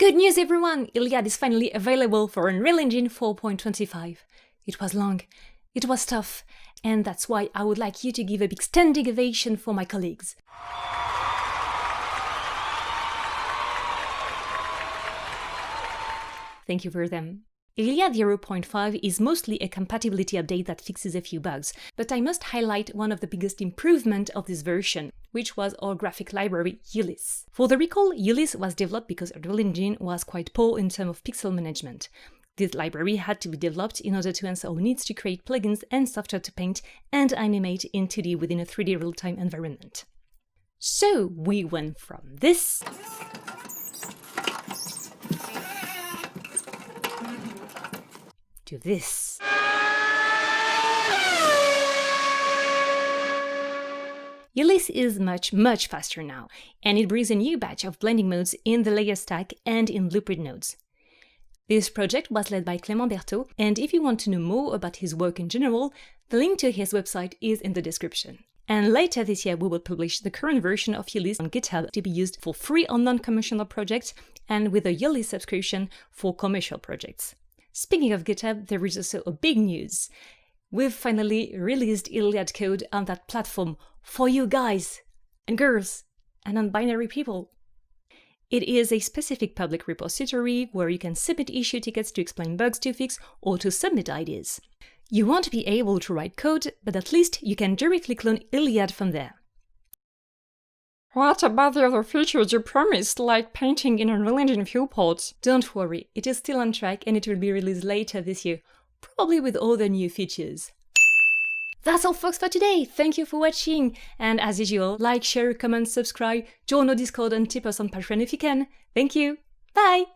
Good news everyone! ILIAD is finally available for Unreal Engine 4.25. It was long, it was tough, and that's why I would like you to give a big standing ovation for my colleagues. Thank you for them. ILIAD 0.5 is mostly a compatibility update that fixes a few bugs, but I must highlight one of the biggest improvements of this version, which was our graphic library ulis. For the recall, ulis was developed because Unreal Engine was quite poor in terms of pixel management. This library had to be developed in order to answer our needs to create plugins and software to paint and animate in 2D within a 3D real-time environment. So we went from this to this. ulis is much faster now, and it brings a new batch of blending modes in the layer stack and in blueprint nodes. This project was led by Clément Berthaud, and if you want to know more about his work in general, the link to his website is in the description. And later this year we will publish the current version of ulis on Github to be used for free on non-commercial projects and with a yearly subscription for commercial projects. Speaking of GitHub, there is also a big news. We've finally released ILIAD code on that platform for you guys and girls and non-binary people. It is a specific public repository where you can submit issue tickets to explain bugs to fix or to submit ideas. You won't be able to write code, but at least you can directly clone ILIAD from there. What about the other features you promised, like painting in Unreal Engine viewports? Don't worry, it is still on track and it will be released later this year, probably with other new features. That's all folks for today, thank you for watching, and as usual, like, share, comment, subscribe, join our Discord and tip us on Patreon if you can. Thank you, bye!